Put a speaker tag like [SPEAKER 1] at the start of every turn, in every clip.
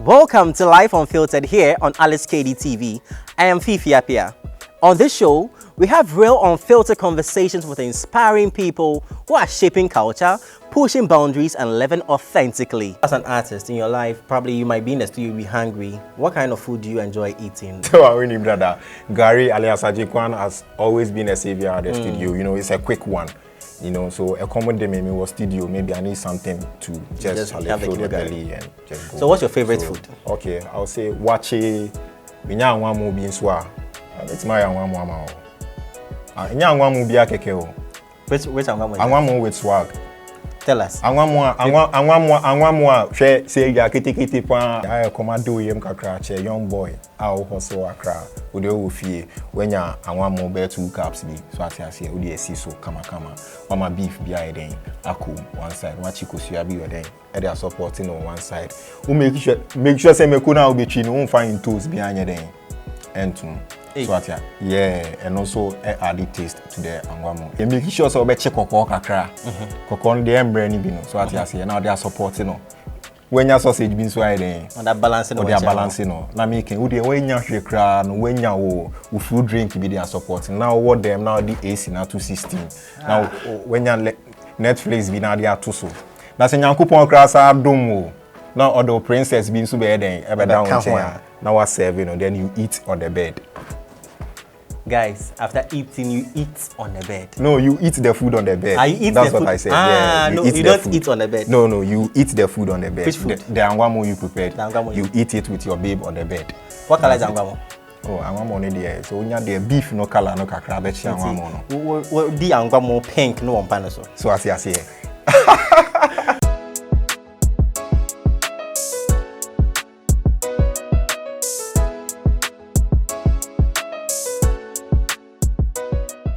[SPEAKER 1] Welcome to Life Unfiltered here on Alice KD TV. I am Fifi Apia. On this show, we have real unfiltered conversations with inspiring people who are shaping culture, pushing boundaries, and living authentically. As an artist in your life, probably you might be in the studio, you'll be hungry. What kind of food do you enjoy eating?
[SPEAKER 2] So I really brother, Gary alias Ajikwan has always been a savior at the studio. You know, it's a quick one. You know, so a common day maybe was studio. Maybe I need something to just have fill the belly and just go.
[SPEAKER 1] So what's your favorite food?
[SPEAKER 2] Okay, I'll say wache. Minya anwamu bi nswa. It's my anwamu ama. Minya anwamu bi akeke o.
[SPEAKER 1] Which anwamu?
[SPEAKER 2] Anwamu with swag.
[SPEAKER 1] Tell us.
[SPEAKER 2] Anwamu say ya kiti pa. I commando yem kakra che young boy. Awo hustle akra. Ode wo fie. Wenya anwamu be 2 cups bi. So ase ode esi so kama. Mama beef bi aye den. Ako one side. Wachi kosua bi oden. They are supporting on one side. We make sure say me kuna obetwi no find toes bi anya den. Entum. So atia. Yeah, and also add the taste to the anwamu. They make sure so be check kokko kakra. Kokko no dey embre ni bi no. So atia say now they are supporting no. When your sausage beans so then
[SPEAKER 1] and that balancing
[SPEAKER 2] no. They are balancing no. Na making we dey when nya hwe kra no when nya wo food drink be they are supporting. Now what them now the AC now 216. Now when nya Netflix be now they are too so. Na se nyankopon kra sa dom o. Now other princess beans so be then ebe down there. Now what serving and then you eat on the bed.
[SPEAKER 1] Guys, after eating, you eat on the bed.
[SPEAKER 2] No, you eat the food on the bed.
[SPEAKER 1] You eat
[SPEAKER 2] That's
[SPEAKER 1] the food?
[SPEAKER 2] what I said.
[SPEAKER 1] You don't eat on the bed.
[SPEAKER 2] No, you eat the food on the bed.
[SPEAKER 1] Which food?
[SPEAKER 2] The angwamo you prepared.
[SPEAKER 1] You
[SPEAKER 2] eat it with your babe on the bed.
[SPEAKER 1] What color is angwamo?
[SPEAKER 2] Oh, angwamo no there. So when you the beef no color no kakra bet angwamo no.
[SPEAKER 1] What the angwamo pink no one pan so.
[SPEAKER 2] So I say.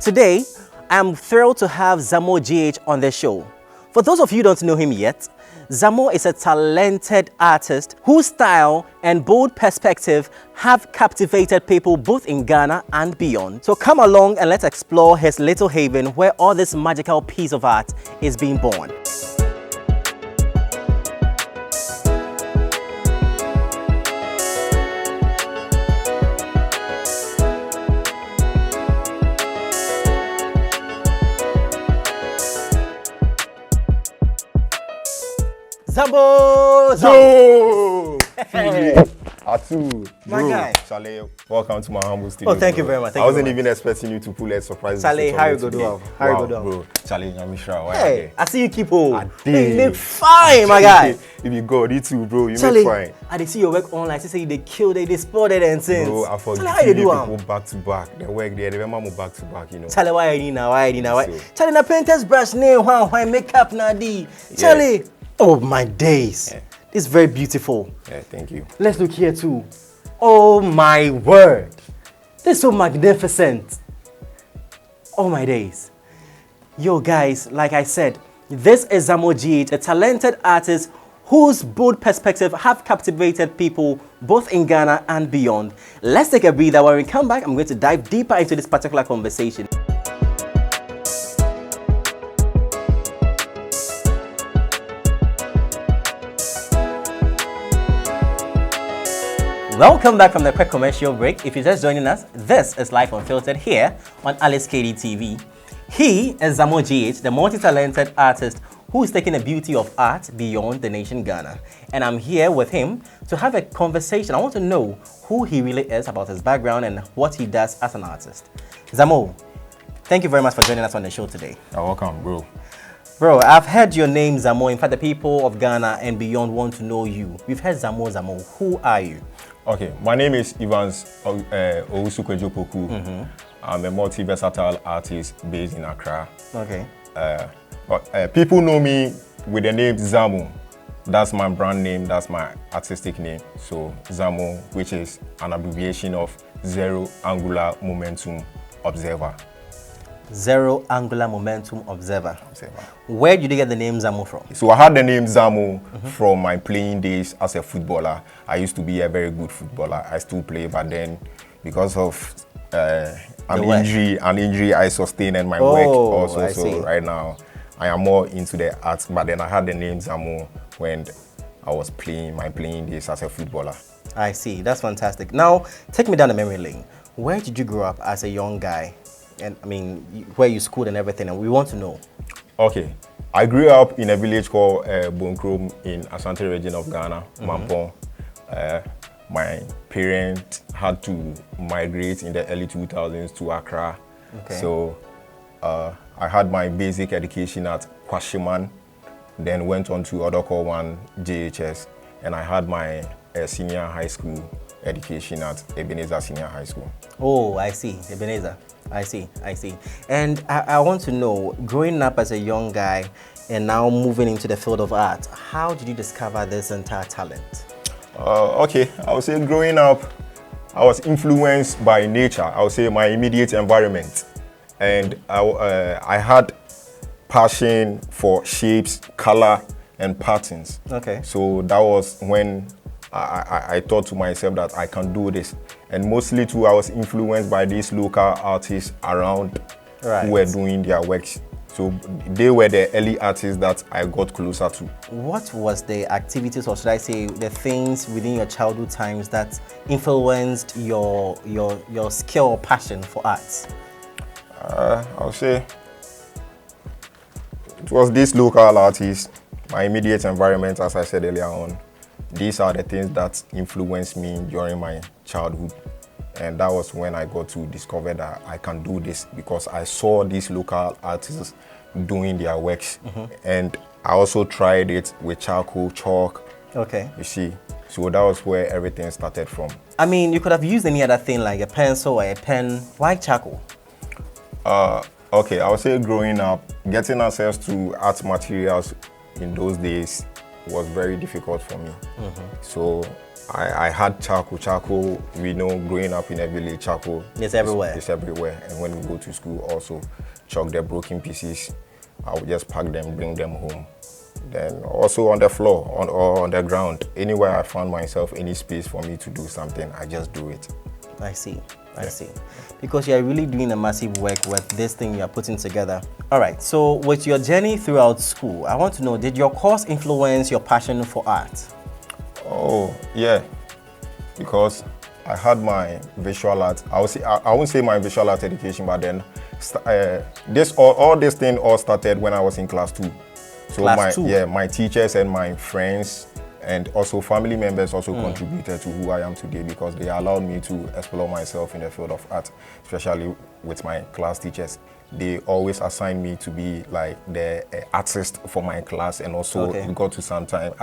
[SPEAKER 1] Today, I'm thrilled to have ZAMO GH on the show. For those of you who don't know him yet, ZAMO is a talented artist whose style and bold perspective have captivated people both in Ghana and beyond. So come along and let's explore his little haven where all this magical piece of art is being born. ZAMO!
[SPEAKER 2] Atu,
[SPEAKER 1] my guy.
[SPEAKER 2] Saleh, welcome to my humble studio.
[SPEAKER 1] Oh, thank you very much.
[SPEAKER 2] I wasn't even expecting you to pull a surprise.
[SPEAKER 1] Saleh, how you go do? How you go do?
[SPEAKER 2] Bro, Saleh, I'm sure.
[SPEAKER 1] Hey, I see you keep on. You look fine, my guy.
[SPEAKER 2] If you go, you too, bro. You
[SPEAKER 1] Saleh,
[SPEAKER 2] look fine.
[SPEAKER 1] I did see your work online. They say they killed it, they spotted and since.
[SPEAKER 2] Bro, I forget
[SPEAKER 1] how you do
[SPEAKER 2] people back to back. They work there. They remember back to back, you know.
[SPEAKER 1] Saleh, why you now? Saleh, na painter's brush name, why makeup na di. Saleh, oh my days. Yeah. This is very beautiful.
[SPEAKER 2] Yeah, thank you.
[SPEAKER 1] Let's look here too. Oh my word. This is so magnificent. Oh my days. Yo guys, like I said, this is ZAMO GH, a talented artist whose bold perspective have captivated people both in Ghana and beyond. Let's take a breather. When we come back, I'm going to dive deeper into this particular conversation. Welcome back from the quick commercial break. If you're just joining us, this is Life Unfiltered here on Alice KD TV. He is ZAMO GH, the multi-talented artist who is taking the beauty of art beyond the nation Ghana. And I'm here with him to have a conversation. I want to know who he really is, about his background and what he does as an artist. ZAMO, thank you very much for joining us on the show today.
[SPEAKER 2] You're welcome, bro.
[SPEAKER 1] Bro, I've heard your name, ZAMO. In fact, the people of Ghana and beyond want to know you. We've heard ZAMO. Who are you?
[SPEAKER 2] Okay, my name is Evans Owusu-Kwejopoku. I'm a multi-versatile artist based in Accra.
[SPEAKER 1] Okay.
[SPEAKER 2] But people know me with the name ZAMO. That's my brand name, that's my artistic name. So ZAMO, which is an abbreviation of Zero Angular Momentum Observer.
[SPEAKER 1] Zero Angular Momentum Observer. Where did you get the name ZAMO from?
[SPEAKER 2] So I had the name ZAMO from my playing days as a footballer. I used to be a very good footballer. I still play, but then because of an injury I sustained in my work also. So right now I am more into the arts. But then I had the name ZAMO when I was playing my playing days as a footballer.
[SPEAKER 1] I see. That's fantastic. Now, take me down the memory lane. Where did you grow up as a young guy? And I mean, where you schooled and everything, and we want to know.
[SPEAKER 2] Okay. I grew up in a village called Bonkrom in Asante region of Ghana, Mampong. My parents had to migrate in the early 2000s to Accra.
[SPEAKER 1] Okay.
[SPEAKER 2] So I had my basic education at Kwashiman, then went on to Odokowan JHS, and I had my senior high school education at Ebenezer Senior High School.
[SPEAKER 1] Oh, I see. Ebenezer. I see. And I want to know, growing up as a young guy and now moving into the field of art, how did you discover this entire talent?
[SPEAKER 2] Okay, I would say growing up, I was influenced by nature. I would say my immediate environment. And I had passion for shapes, color, and patterns.
[SPEAKER 1] Okay.
[SPEAKER 2] So that was when I thought to myself that I can do this. And mostly too, I was influenced by these local artists around who were doing their works. So they were the early artists that I got closer to.
[SPEAKER 1] What was the activities, or should I say the things within your childhood times that influenced your skill or passion for arts?
[SPEAKER 2] I'll say it was these local artists, my immediate environment, as I said earlier on. These are the things that influenced me during my childhood. And that was when I got to discover that I can do this, because I saw these local artists doing their works. And I also tried it with charcoal, chalk.
[SPEAKER 1] Okay.
[SPEAKER 2] You see, so that was where everything started from.
[SPEAKER 1] I mean, you could have used any other thing like a pencil or a pen. Why charcoal?
[SPEAKER 2] Okay, I would say growing up, getting access to art materials in those days was very difficult for me. So I had charcoal. Charcoal, we know, growing up in a village, charcoal
[SPEAKER 1] It's everywhere.
[SPEAKER 2] It's everywhere. And when we go to school, also chalk the broken pieces. I would just pack them, bring them home. Then also on the floor or on the ground, anywhere I found myself, any space for me to do something, I just do it.
[SPEAKER 1] I see. Because you are really doing a massive work with this thing you are putting together. All right, so with your journey throughout school, I want to know, did your course influence your passion for art?
[SPEAKER 2] Oh, yeah, because I had my visual art. I won't say my visual art education, but then all this thing all started when I was in class 2. So my teachers and my friends and also family members also contributed to who I am today, because they allowed me to explore myself in the field of art, especially with my class teachers. They always assigned me to be like the artist for my class, and also we got to sometimes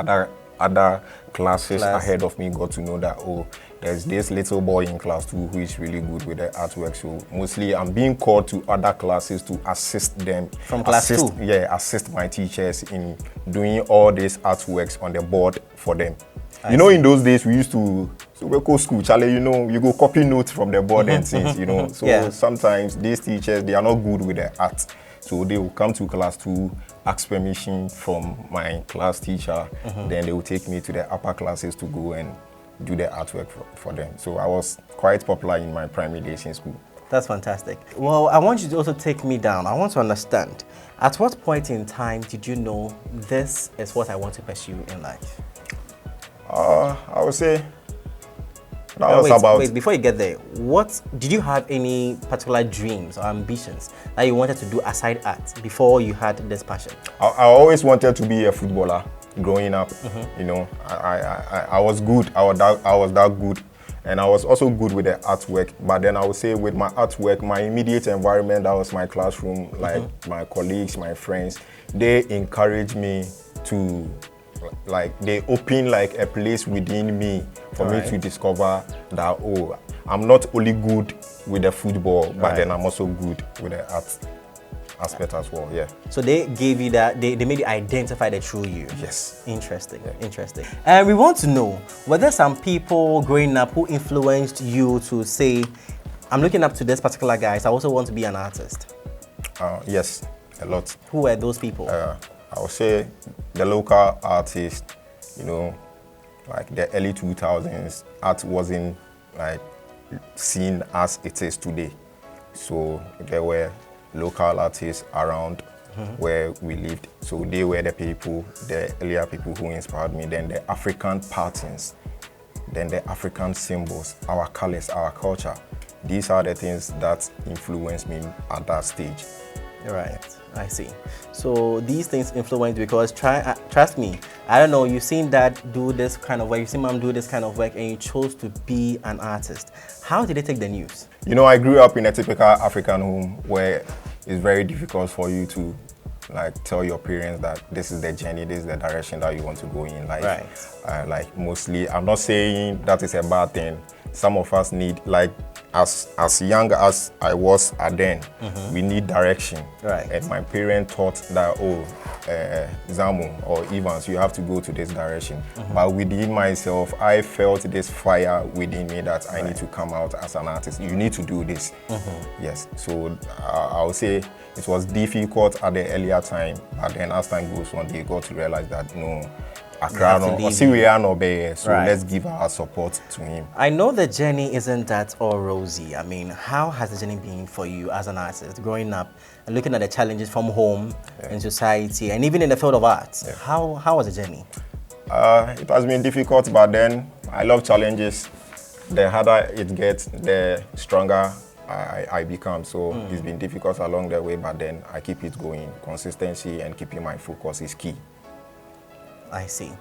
[SPEAKER 2] other classes ahead of me got to know that, oh, there's this little boy in class 2 who is really good with the artwork. So mostly I'm being called to other classes to assist them.
[SPEAKER 1] From class 2?
[SPEAKER 2] Yeah, assist my teachers in doing all these artworks on the board for them. I see. In those days we used to, so we go school, Charlie, you go copy notes from the board and things, So sometimes these teachers, they are not good with the art. So they will come to class 2, ask permission from my class teacher, then they will take me to the upper classes to go and do the artwork for them. So I was quite popular in my primary days in school.
[SPEAKER 1] That's fantastic. Well, I want you to also take me down. I want to understand, at what point in time did you know this is what I want to pursue in life?
[SPEAKER 2] I would say wait,
[SPEAKER 1] before you get there, what did you have any particular dreams or ambitions that you wanted to do aside art before you had this passion?
[SPEAKER 2] I always wanted to be a footballer growing up. I was good. I was that good, and I was also good with the artwork. But then I would say with my artwork, my immediate environment, that was my classroom, like my colleagues, my friends, they encouraged me to, they open like a place within me for me to discover that, oh, I'm not only good with the football, but then I'm also good with the art aspect as well. Yeah. So
[SPEAKER 1] they gave you that, they made you identify the true you.
[SPEAKER 2] Yes.
[SPEAKER 1] Interesting. And we want to know, were there some people growing up who influenced you to say, I'm looking up to this particular guy, so I also want to be an artist?
[SPEAKER 2] Yes, a lot.
[SPEAKER 1] Who were those people?
[SPEAKER 2] I would say the local artists, like the early 2000s, art wasn't like seen as it is today. So there were local artists around where we lived. So they were the people, the earlier people who inspired me. Then the African patterns, then the African symbols, our colors, our culture. These are the things that influenced me at that stage.
[SPEAKER 1] Right, I see. So these things influence because trust me, I don't know, you've seen dad do this kind of work, you've seen mom do this kind of work, and you chose to be an artist. How did they take the news?
[SPEAKER 2] You know, I grew up in a typical African home where it's very difficult for you to like tell your parents that this is the journey, this is the direction that you want to go in life.
[SPEAKER 1] Right.
[SPEAKER 2] Like mostly, I'm not saying that is a bad thing. Some of us need, like as young as I was at then, we need direction.
[SPEAKER 1] Right.
[SPEAKER 2] And my parents thought that, ZAMO or Evans, you have to go to this direction. But within myself, I felt this fire within me that I need to come out as an artist. You need to do this. Yes. So I would say it was difficult at the earlier time, but then as time goes on, they got to realize that no, so let's give our support to him.
[SPEAKER 1] I know the journey isn't that all rosy. I mean, how has the journey been for you as an artist, growing up and looking at the challenges from home in society and even in the field of art? How was the journey?
[SPEAKER 2] It has been difficult, but then I love challenges. The harder it gets, the stronger I become. So it's been difficult along the way, but then I keep it going. Consistency and keeping my focus is key.
[SPEAKER 1] I see.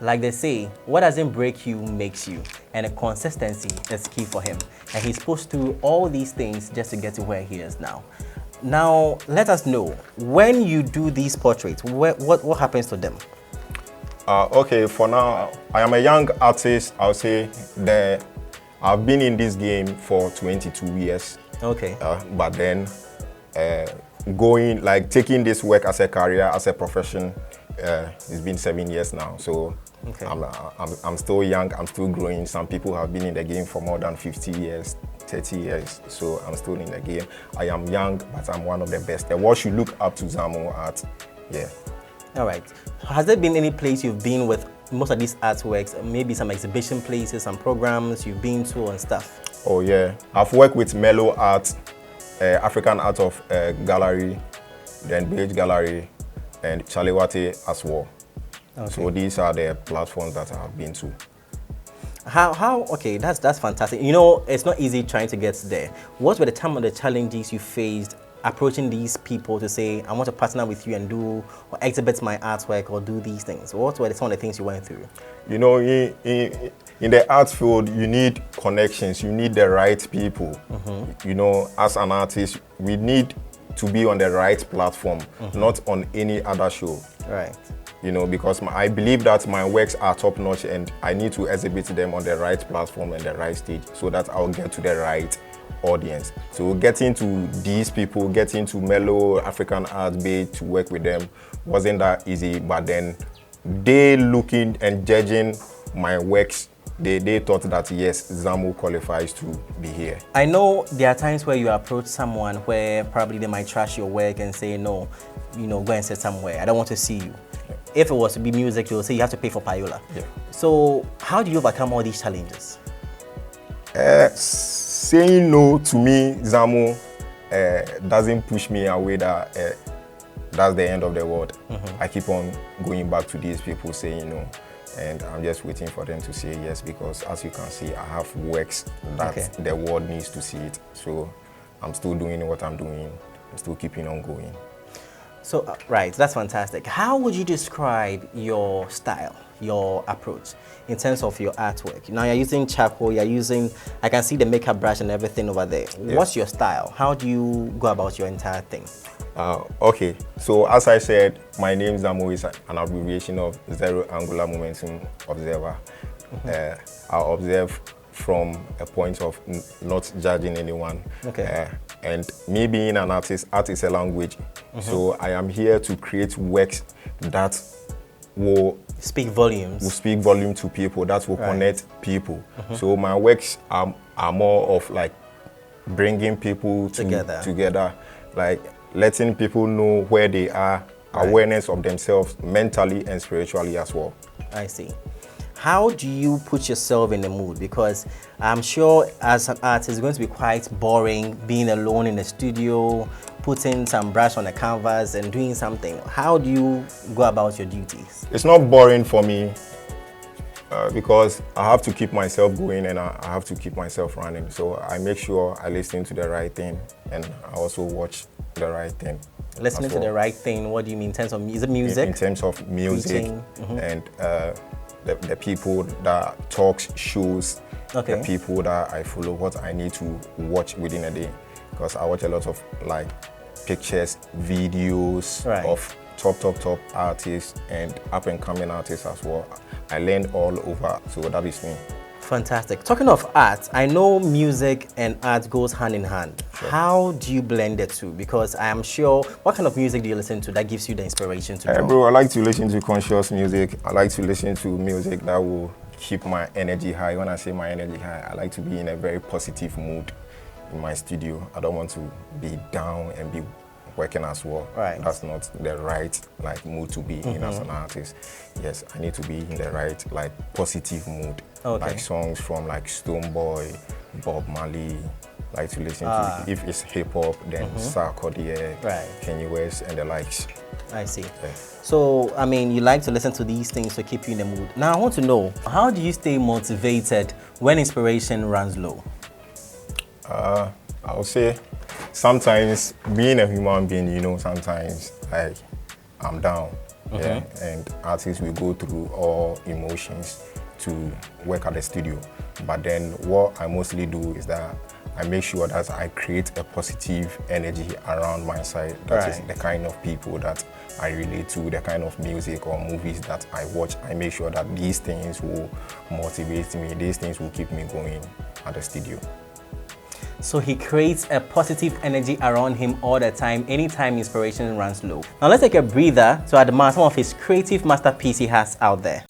[SPEAKER 1] Like they say, what doesn't break you makes you, and the consistency is key for him. And he's pushed through all these things just to get to where he is now. Now, let us know, when you do these portraits, what happens to them?
[SPEAKER 2] Okay, for now, I am a young artist. I'll say that I've been in this game for 22 years.
[SPEAKER 1] Okay.
[SPEAKER 2] But then taking this work as a career, as a profession, it's been 7 years now. So I'm still young, I'm still growing. Some people have been in the game for more than 50 years, 30 years. So I'm still in the game. I am young, but I'm one of the best. The world should look up to ZAMO at,
[SPEAKER 1] All right. Has there been any place you've been with most of these artworks, maybe some exhibition places, some programs you've been to and stuff?
[SPEAKER 2] Oh yeah, I've worked with Mellow Art, African Art of Gallery, then Beige Gallery, and Chalewate as well. Okay. So these are the platforms that I've been to.
[SPEAKER 1] Okay, that's fantastic. You know, it's not easy trying to get there. What were some of the challenges you faced approaching these people to say, I want to partner with you and do or exhibit my artwork or do these things? What were some of the things you went through?
[SPEAKER 2] You know, in the art field, you need connections, you need the right people. You know, as an artist, we need to be on the right platform, not on any other show.
[SPEAKER 1] Right.
[SPEAKER 2] You know, because I believe that my works are top notch and I need to exhibit them on the right platform and the right stage so that I'll get to the right audience. So getting to these people, getting to Mellow, African Art Bay to work with them wasn't that easy, but then they looking and judging my works, they thought that yes, ZAMO qualifies to be here.
[SPEAKER 1] I know there are times where you approach someone where probably they might trash your work and say, no, you know, go and sit somewhere, I don't want to see you. If it was to be music, you'll say you have to pay for payola. So how do you overcome all these challenges?
[SPEAKER 2] Saying no to me, ZAMO, doesn't push me away that that's the end of the world. I keep on going back to these people saying no. And I'm just waiting for them to say yes, because as you can see, I have works that the world needs to see it. So I'm still doing what I'm doing. I'm still keeping on going.
[SPEAKER 1] So, right, that's fantastic. How would you describe your style, your approach in terms of your artwork? Now you're using charcoal, you're using, I can see the makeup brush and everything over there. Yes. What's your style? How do you go about your entire thing?
[SPEAKER 2] Okay, so as I said, my name ZAMO is an abbreviation of Zero Angular Momentum Observer. I observe from a point of not judging anyone. And me being an artist, art is a language. So I am here to create works that will
[SPEAKER 1] speak volumes.
[SPEAKER 2] Will speak volume to people, that will connect people. So my works are more of like bringing people together, like letting people know where they are, awareness of themselves mentally and spiritually as well.
[SPEAKER 1] I see. How do you put yourself in the mood? Because I'm sure as an artist, it's going to be quite boring being alone in the studio, putting some brush on the canvas and doing something. How do you go about your duties?
[SPEAKER 2] It's not boring for me because I have to keep myself going and I have to keep myself running. So I make sure I listen to the right thing and I also watch the right thing.
[SPEAKER 1] Listening to the right thing, what do you mean in terms of music?
[SPEAKER 2] In terms of music and the people that talks, shows, the people that I follow, what I need to watch within a day. Because I watch a lot of like pictures, videos of top artists and up and coming artists as well. I learned all over, so that is me.
[SPEAKER 1] Fantastic. Talking of art, I know music and art goes hand in hand. Sure. How do you blend the two? Because I am sure, what kind of music do you listen to that gives you the inspiration to draw?
[SPEAKER 2] Bro, I like to listen to conscious music. I like to listen to music that will keep my energy high. When I say my energy high, I like to be in a very positive mood in my studio. I don't want to be down and be working as well.
[SPEAKER 1] Right.
[SPEAKER 2] That's not the right mood to be in as an artist. Yes, I need to be in the right positive mood.
[SPEAKER 1] Okay.
[SPEAKER 2] Like songs from Stonebwoy, Bob Marley. Like to listen to, if it's hip hop, then Sarkodie, Kanye West, and the likes.
[SPEAKER 1] I see.
[SPEAKER 2] Yeah.
[SPEAKER 1] So, I mean, you like to listen to these things to keep you in the mood. Now, I want to know, how do you stay motivated when inspiration runs low?
[SPEAKER 2] I would say sometimes being a human being, sometimes I'm down. Yeah, and artists will go through all emotions to work at the studio. But then what I mostly do is that I make sure that I create a positive energy around my side. That is the kind of people that I relate to, the kind of music or movies that I watch. I make sure that these things will motivate me, these things will keep me going at the studio.
[SPEAKER 1] So he creates a positive energy around him all the time, anytime inspiration runs low. Now let's take a breather to admire some of his creative masterpieces he has out there.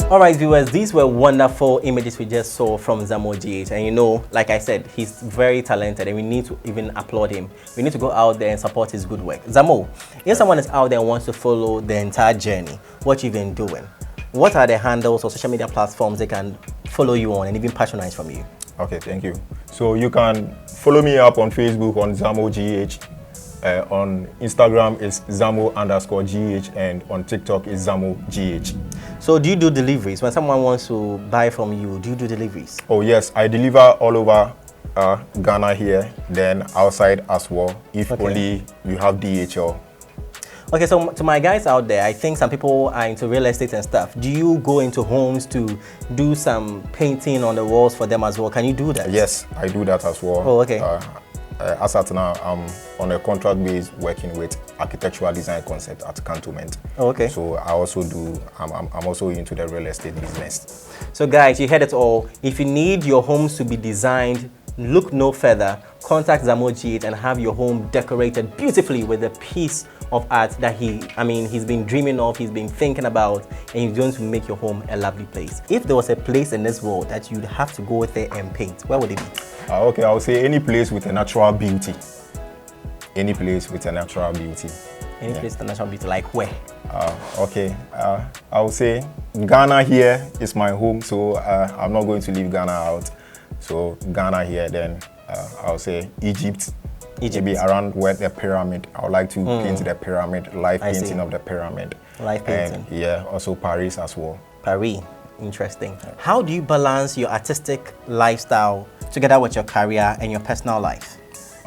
[SPEAKER 1] All right, viewers, these were wonderful images we just saw from ZAMO GH. And you know, like I said, he's very talented and we need to even applaud him. We need to go out there and support his good work. ZAMO, if someone is out there and wants to follow the entire journey, what you've been doing, what are the handles or social media platforms they can follow you on and even patronize from you?
[SPEAKER 2] Okay, thank you. So you can follow me up on Facebook on ZAMO GH. On Instagram is ZAMO_GH, and on TikTok is ZAMO GH.
[SPEAKER 1] So do you do deliveries? When someone wants to buy from you, do you do deliveries?
[SPEAKER 2] Oh yes, I deliver all over Ghana here, then outside as well, if only you have DHL.
[SPEAKER 1] Okay, so to my guys out there, I think some people are into real estate and stuff. Do you go into homes to do some painting on the walls for them as well? Can you do that?
[SPEAKER 2] Yes, I do that as well.
[SPEAKER 1] Oh, okay.
[SPEAKER 2] As at now, I'm on a contract base working with architectural design concept at Cantonment.
[SPEAKER 1] Oh, okay.
[SPEAKER 2] So I also do, I'm also into the real estate business.
[SPEAKER 1] So guys, you heard it all. If you need your homes to be designed, look no further. Contact ZAMO GH and have your home decorated beautifully with a piece of art that he's been dreaming of, he's been thinking about, and he's going to make your home a lovely place. If there was a place in this world that you'd have to go there and paint, where would it be?
[SPEAKER 2] Okay, I would say any place with a natural beauty. Any place with a natural beauty.
[SPEAKER 1] Any place with a natural beauty, like where?
[SPEAKER 2] Okay, I would say Ghana here is my home, so I'm not going to leave Ghana out. So Ghana here, then I would say Egypt. Maybe around where the pyramid. I would like to paint the pyramid, live painting of the pyramid.
[SPEAKER 1] Live painting.
[SPEAKER 2] And yeah, also Paris as well.
[SPEAKER 1] Paris, interesting. How do you balance your artistic lifestyle together with your career and your personal life?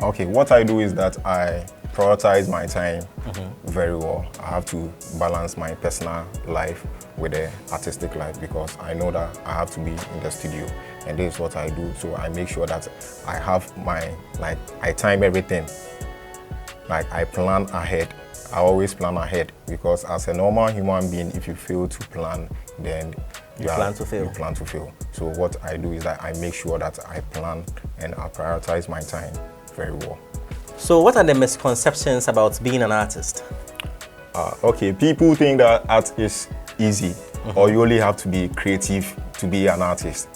[SPEAKER 2] Okay, what I do is that I prioritize my time very well. I have to balance my personal life with the artistic life because I know that I have to be in the studio, and this is what I do. So I make sure that I have I time everything. Like I plan ahead. I always plan ahead because as a normal human being, if you fail to plan, then you plan to fail. You plan to fail. So what I do is that I make sure that I plan and I prioritize my time very well.
[SPEAKER 1] So what are the misconceptions about being an artist?
[SPEAKER 2] Okay, people think that art is easy or you only have to be creative to be an artist.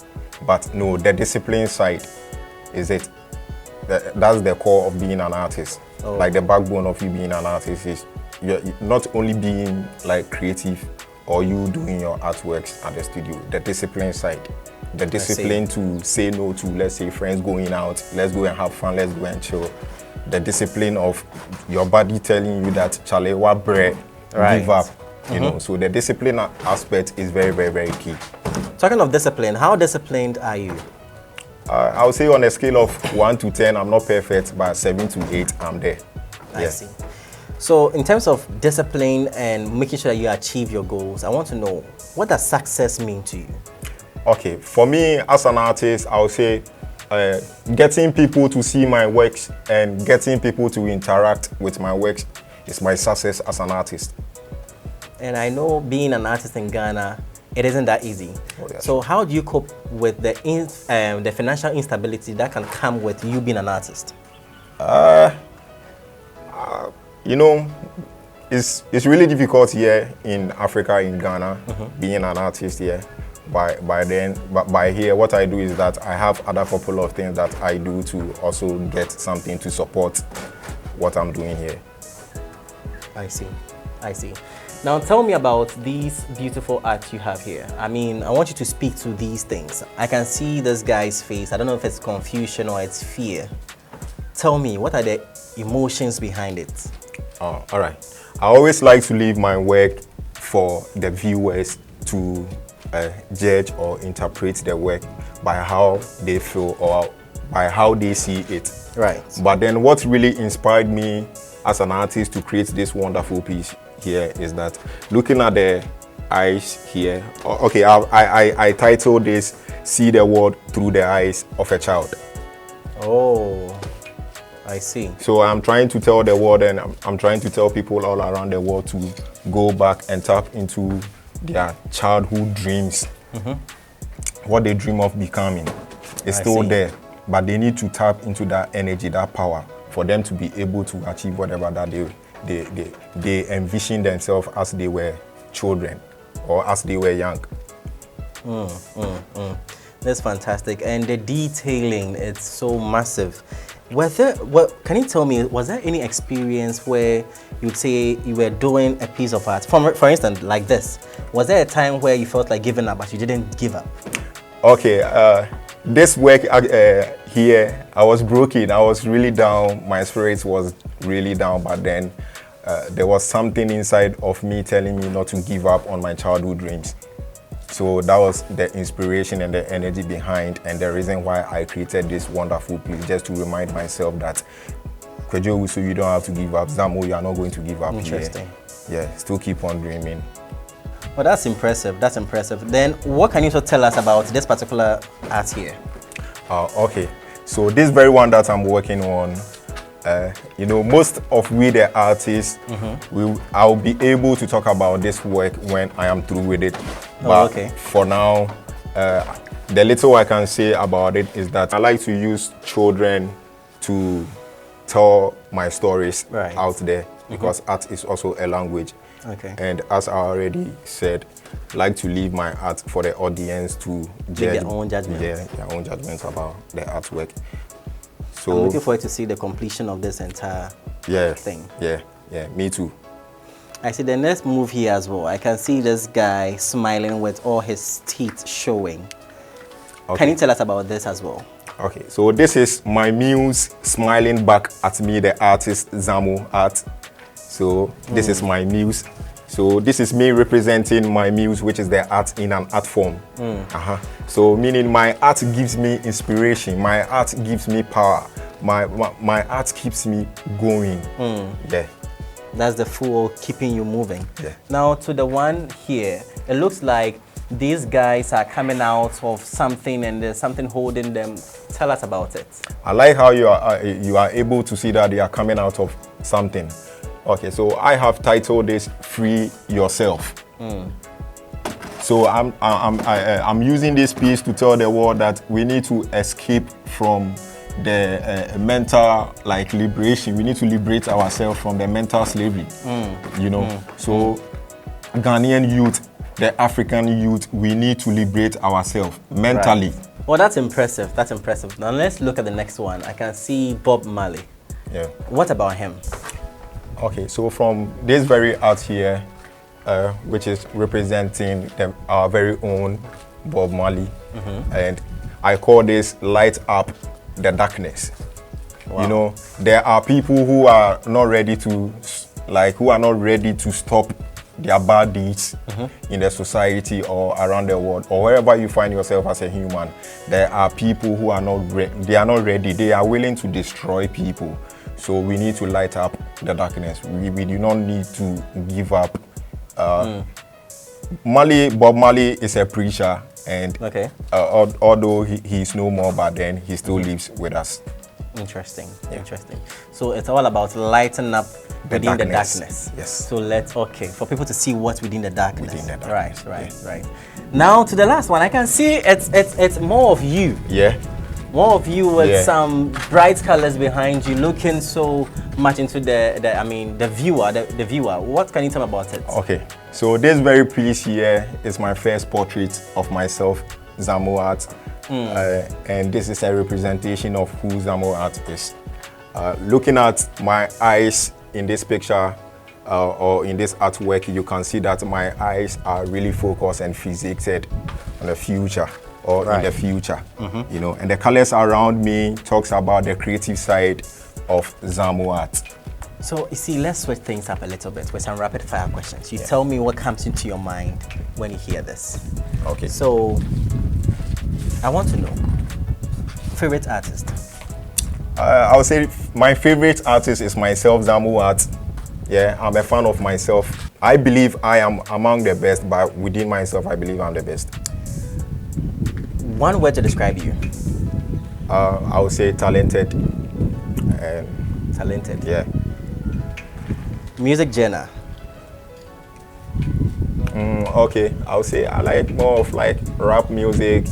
[SPEAKER 2] But no, the discipline side is it. That's the core of being an artist. Oh. Like the backbone of you being an artist is you're not only being like creative or you doing your artworks at the studio, the discipline side. The discipline to say no to, let's say, friends going out, let's go and have fun, let's go and chill. The discipline of your body telling you that, Charlie, what bread, give up, you know. So the discipline aspect is very, very, very key.
[SPEAKER 1] Talking of discipline, how disciplined are you?
[SPEAKER 2] I would say on a scale of 1 to 10, I'm not perfect, but 7 to 8, I'm there.
[SPEAKER 1] I see. So in terms of discipline and making sure that you achieve your goals, I want to know, what does success mean to you?
[SPEAKER 2] Okay, for me as an artist, I would say getting people to see my works and getting people to interact with my works is my success as an artist.
[SPEAKER 1] And I know being an artist in Ghana, it isn't that easy. Oh, yes. So how do you cope with the financial instability that can come with you being an artist?
[SPEAKER 2] You know, it's really difficult here in Africa, in Ghana, being an artist here. By here, what I do is that I have other couple of things that I do to also get something to support what I'm doing here.
[SPEAKER 1] I see. Now tell me about these beautiful art you have here. I mean, I want you to speak to these things. I can see this guy's face. I don't know if it's confusion or it's fear. Tell me, what are the emotions behind it?
[SPEAKER 2] All right. I always like to leave my work for the viewers to judge or interpret the work by how they feel or by how they see it.
[SPEAKER 1] Right.
[SPEAKER 2] But then what really inspired me as an artist to create this wonderful piece here is that looking at the eyes here, okay, I titled this, See the World Through the Eyes of a Child.
[SPEAKER 1] Oh, I see.
[SPEAKER 2] So I'm trying to tell the world, and I'm trying to tell people all around the world to go back and tap into their childhood dreams. What they dream of becoming is still there, but they need to tap into that energy, that power, for them to be able to achieve whatever that they envision themselves as they were children or as they were young.
[SPEAKER 1] That's fantastic, and the detailing, it's so massive. Can you tell me, was there any experience where you'd say you were doing a piece of art, for instance, like this? Was there a time where you felt like giving up, but you didn't give up?
[SPEAKER 2] Okay, this work here, I was broken. I was really down. My spirit was really down, but then there was something inside of me telling me not to give up on my childhood dreams. So that was the inspiration and the energy behind, and the reason why I created this wonderful piece, just to remind myself that Kwejo, so you don't have to give up. ZAMO, you are not going to give up.
[SPEAKER 1] Interesting.
[SPEAKER 2] Here. Yeah, still keep on dreaming.
[SPEAKER 1] Well, that's impressive. That's impressive. Then, what can you tell us about this particular art here?
[SPEAKER 2] Okay, so this very one that I'm working on, you know, most of we the artists, I'll be able to talk about this work when I am through with it. But
[SPEAKER 1] okay.
[SPEAKER 2] For now, the little I can say about it is that I like to use children to tell my stories out there, because art is also a language.
[SPEAKER 1] Okay.
[SPEAKER 2] And as I already said, I like to leave my art for the audience to judge
[SPEAKER 1] their own judgment.
[SPEAKER 2] Yeah, their own judgments about the artwork. So
[SPEAKER 1] I'm looking forward to see the completion of this entire thing.
[SPEAKER 2] Yeah, me too.
[SPEAKER 1] I see the next move here as well. I can see this guy smiling with all his teeth showing. Okay. Can you tell us about this as well?
[SPEAKER 2] Okay, so this is my muse smiling back at me, the artist ZAMO art. So this is my muse. So this is me representing my muse, which is the art in an art form. So meaning my art gives me inspiration, my art gives me power, my art keeps me going. Yeah.
[SPEAKER 1] That's the full keeping you moving.
[SPEAKER 2] Yeah.
[SPEAKER 1] Now to the one here, it looks like these guys are coming out of something and there's something holding them. Tell us about it.
[SPEAKER 2] I like how you are able to see that they are coming out of something. Okay, so I have titled this "Free Yourself." So I'm using this piece to tell the world that we need to escape from the mental liberation. We need to liberate ourselves from the mental slavery. You know, so Ghanaian youth, the African youth, we need to liberate ourselves mentally.
[SPEAKER 1] Right. Well, that's impressive. That's impressive. Now let's look at the next one. I can see Bob Marley.
[SPEAKER 2] Yeah.
[SPEAKER 1] What about him?
[SPEAKER 2] Okay, so from this very art here, which is representing our very own Bob Marley, and I call this "Light Up the Darkness." Wow. You know, there are people who are not ready to, stop their bad deeds in the society or around the world or wherever you find yourself as a human. There are people who are not they are not ready. They are willing to destroy people. So we need to light up the darkness. We do not need to give up. Bob Marley is a preacher, and although he's no more, but then he still lives with us.
[SPEAKER 1] Interesting, interesting. So it's all about lighting up within the darkness.
[SPEAKER 2] Yes.
[SPEAKER 1] So for people to see what's within the darkness.
[SPEAKER 2] Within the darkness.
[SPEAKER 1] Right. Now to the last one, I can see it's more of you.
[SPEAKER 2] Yeah.
[SPEAKER 1] More of you with some bright colors behind you, looking so much into the viewer. What can you tell me about it? Okay,
[SPEAKER 2] so this very piece here is my first portrait of myself, ZAMO art, and this is a representation of who ZAMO art is. Looking at my eyes in this picture or in this artwork, you can see that my eyes are really focused and fixated on the future. Or in the future, you know, and the colors around me talks about the creative side of ZAMO art.
[SPEAKER 1] So you see, let's switch things up a little bit with some rapid fire questions. You tell me what comes into your mind when you hear this.
[SPEAKER 2] Okay.
[SPEAKER 1] So I want to know, favorite artist?
[SPEAKER 2] I would say my favorite artist is myself, ZAMO art. Yeah, I'm a fan of myself. I believe I am among the best, but within myself, I believe I'm the best.
[SPEAKER 1] One word to describe you.
[SPEAKER 2] I would say talented.
[SPEAKER 1] Talented.
[SPEAKER 2] Yeah.
[SPEAKER 1] Music genre.
[SPEAKER 2] Okay, I would say I like more of rap music,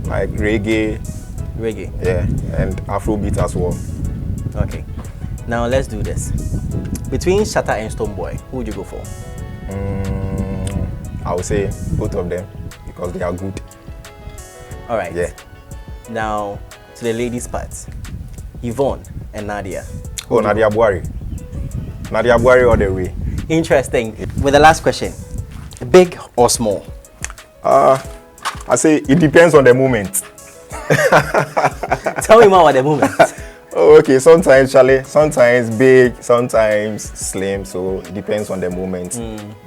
[SPEAKER 2] like reggae.
[SPEAKER 1] Reggae.
[SPEAKER 2] Yeah, and Afrobeat as well.
[SPEAKER 1] Okay. Now let's do this. Between Shatta and Stonebwoy, who would you go for?
[SPEAKER 2] I would say both of them. because they are good.
[SPEAKER 1] All right.
[SPEAKER 2] Yeah.
[SPEAKER 1] Now, to the ladies' part. Yvonne and Nadia.
[SPEAKER 2] Oh, Nadia Buhari. Nadia Buhari all the way.
[SPEAKER 1] Interesting. With the last question, big or small?
[SPEAKER 2] I say it depends on the moment.
[SPEAKER 1] Tell me more about the moment.
[SPEAKER 2] Oh, okay. Sometimes, Charlie, sometimes big, sometimes slim. So it depends on the moment,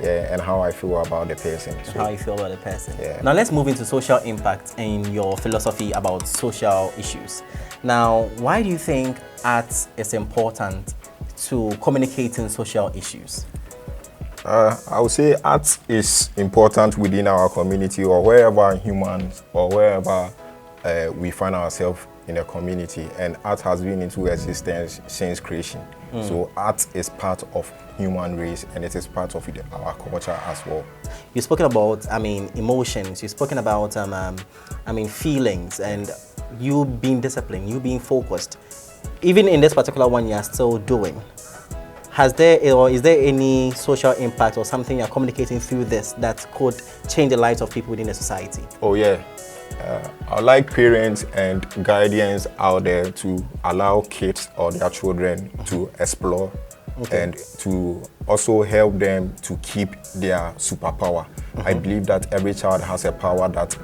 [SPEAKER 2] yeah, and how I feel about the person. So,
[SPEAKER 1] How you feel about the person.
[SPEAKER 2] Yeah.
[SPEAKER 1] Now let's move into social impact and your philosophy about social issues. Now, why do you think art is important to communicating social issues?
[SPEAKER 2] I would say art is important within our community or wherever humans or wherever we find ourselves in a community, and art has been into existence since creation. So art is part of human race and it is part of our culture as well.
[SPEAKER 1] You've spoken about, emotions. You've spoken about, feelings, and you being disciplined, you being focused. Even in this particular one, you are still doing. Has there or is there any social impact or something you're communicating through this that could change the lives of people within the society?
[SPEAKER 2] Oh yeah. I like parents and guardians out there to allow kids or their children to explore and to also help them to keep their superpower. I believe that every child has a power that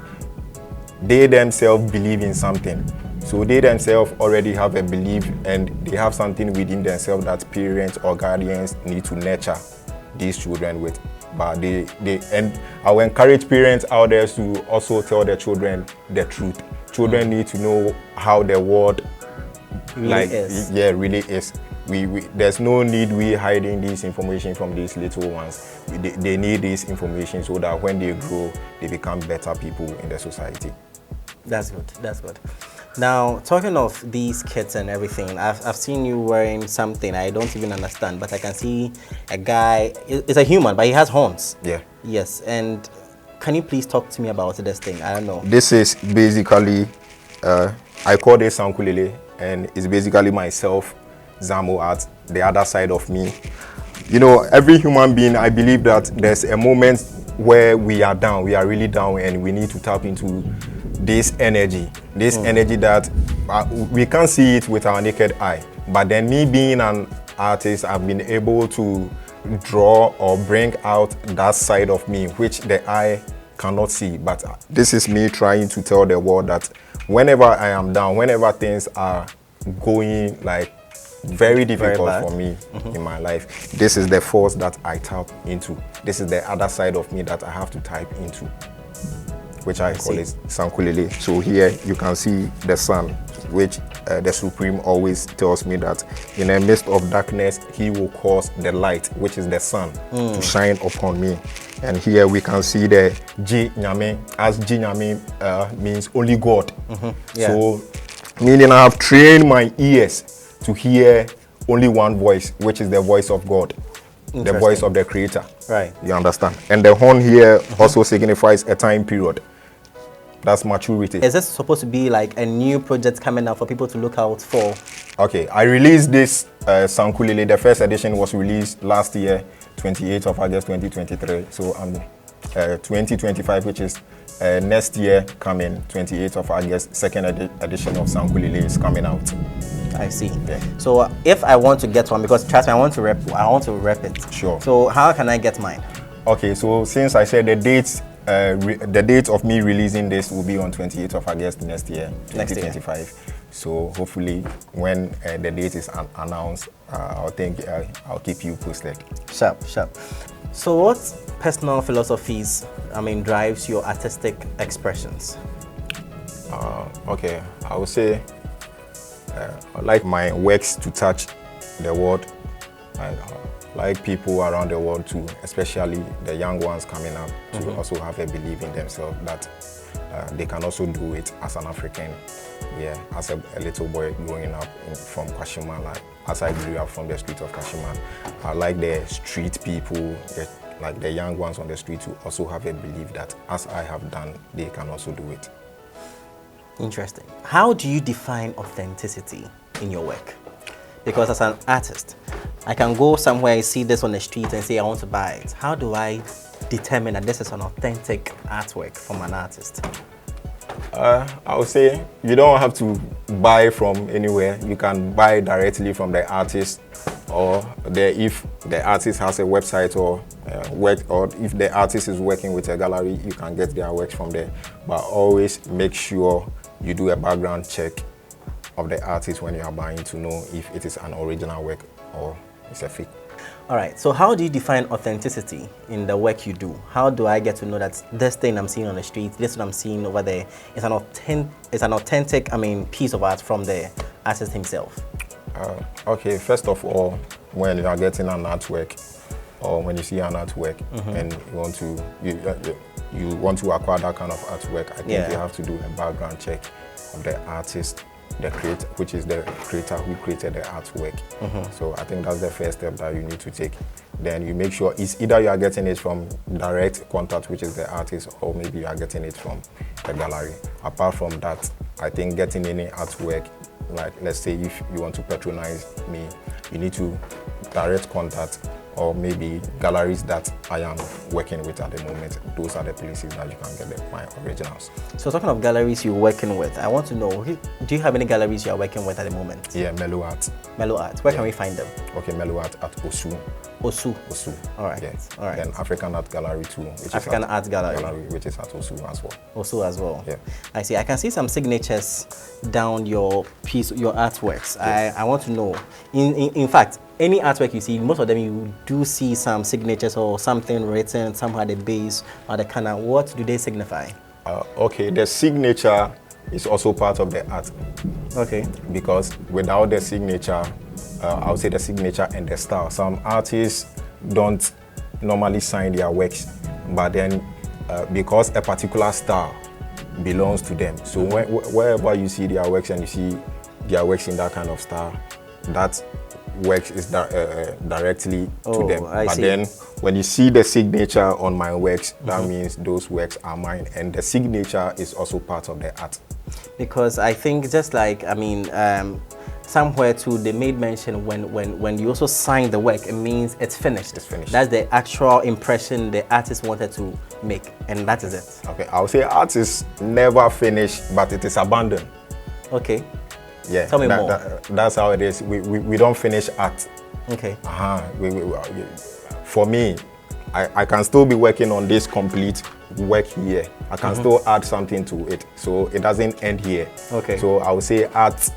[SPEAKER 2] they themselves believe in something. So they themselves already have a belief and they have something within themselves that parents or guardians need to nurture these children with. But and I will encourage parents out there to also tell their children the truth. Children need to know how the world
[SPEAKER 1] Really is.
[SPEAKER 2] really is. There's no need we hiding this information from these little ones. They need this information so that when they grow, they become better people in the society.
[SPEAKER 1] That's good. That's good. Now, talking of these kids and everything, I've seen you wearing something I don't even understand, but I can see a guy. It's a human, but he has horns.
[SPEAKER 2] Yeah.
[SPEAKER 1] Yes. And can you please talk to me about this thing? I don't know.
[SPEAKER 2] This is basically, I call this Sankulele, and it's basically myself, ZAMO, at the other side of me. You know, every human being, I believe that there's a moment where we are down, we are really down, and we need to tap into this energy that we can't see it with our naked eye. But then me being an artist, I've been able to draw or bring out that side of me, which the eye cannot see. But this is me trying to tell the world that whenever I am down, whenever things are going like very difficult for me in my life, this is the force that I tap into. This is the other side of me that I have to type into, which I call it Sankulele. So here you can see the sun, which the Supreme always tells me that in the midst of darkness, he will cause the light, which is the sun, to shine upon me. And here we can see the Ji Nyame, as Ji Nyame means only God. So meaning I have trained my ears to hear only one voice, which is the voice of God, the voice of the Creator.
[SPEAKER 1] Right.
[SPEAKER 2] You understand? And the horn here also signifies a time period. That's maturity.
[SPEAKER 1] Is this supposed to be like a new project coming out for people to look out for? Okay,
[SPEAKER 2] I released this Sankulele. The first edition was released last year, 28th of August 2023. So 2025, which is next year coming, 28th of August, second edition of Sankulele is coming out.
[SPEAKER 1] I see. Yeah. So if I want to get one, because trust me, I want to rep it.
[SPEAKER 2] Sure.
[SPEAKER 1] So how can I get mine?
[SPEAKER 2] Okay, so since I said the date of me releasing this will be on 28th of August next year, 2025. So hopefully when the date is announced, I'll keep you posted.
[SPEAKER 1] Sharp. So what personal philosophies, drives your artistic expressions?
[SPEAKER 2] Okay, I would say I like my works to touch the world. I like people around the world too, especially the young ones coming up, to also have a belief in themselves that they can also do it as an African. Yeah, as a little boy growing up from Kwashima, like as I grew up from the street of Kwashima, I like the street people, like the young ones on the street, to also have a belief that as I have done, they can also do it.
[SPEAKER 1] Interesting. How do you define authenticity in your work? Because as an artist, I can go somewhere, I see this on the street and say I want to buy it. How do I determine that this is an authentic artwork from an artist?
[SPEAKER 2] I would say you don't have to buy from anywhere. You can buy directly from the artist, or if the artist has a website or if the artist is working with a gallery, you can get their works from there. But always make sure you do a background check of the artist when you are buying to know if it is an original work or it's a fake.
[SPEAKER 1] All right, so how do you define authenticity in the work you do? How do I get to know that this thing I'm seeing on the street, this what I'm seeing over there, is an authentic, piece of art from the artist himself?
[SPEAKER 2] Okay, first of all, when you are getting an artwork, or when you see an artwork and you want to acquire that kind of artwork, I think you have to do a background check of the artist, the creator, which is the creator who created the artwork. So I think that's the first step that you need to take. Then you make sure it's either you are getting it from direct contact, which is the artist, or maybe you are getting it from the gallery. Apart from that, I think getting any artwork, like let's say if you want to patronize me, you need to direct contact, or maybe galleries that I am working with at the moment. Those are the places that you can get my originals.
[SPEAKER 1] So talking of galleries you're working with, I want to know, do you have any galleries you are working with at the moment?
[SPEAKER 2] Yeah, Mellow Art.
[SPEAKER 1] Mellow Art, where can we find them?
[SPEAKER 2] Okay, Mellow Art at Osu.
[SPEAKER 1] Osu. All right.
[SPEAKER 2] Yes.
[SPEAKER 1] All right.
[SPEAKER 2] Then African Art Gallery too.
[SPEAKER 1] African Art Gallery,
[SPEAKER 2] which is at Osu as well.
[SPEAKER 1] Osu as well.
[SPEAKER 2] Yeah.
[SPEAKER 1] I see. I can see some signatures down your piece, your artworks. Yes. I want to know. In fact, any artwork you see, most of them you do see some signatures or something written somehow at the base or the canal. What do they signify?
[SPEAKER 2] Okay, the signature is also part of the art.
[SPEAKER 1] Okay.
[SPEAKER 2] Because without the signature, I would say the signature and the style. Some artists don't normally sign their works, but then because a particular style belongs to them. So wherever you see their works and you see their works in that kind of style, that works is directly to them. But then when you see the signature on my works, that means those works are mine, and the signature is also part of the art.
[SPEAKER 1] Because I think just like, somewhere too, they made mention when you also sign the work, it means it's finished.
[SPEAKER 2] It's finished.
[SPEAKER 1] That's the actual impression the artist wanted to make, and that is it.
[SPEAKER 2] Okay, I would say art is never finished, but it is abandoned.
[SPEAKER 1] Okay.
[SPEAKER 2] Yeah.
[SPEAKER 1] Tell me more.
[SPEAKER 2] That's how it is. We don't finish art.
[SPEAKER 1] Okay.
[SPEAKER 2] For me, I can still be working on this complete work here. I can still add something to it, so it doesn't end here.
[SPEAKER 1] Okay.
[SPEAKER 2] So I would say art.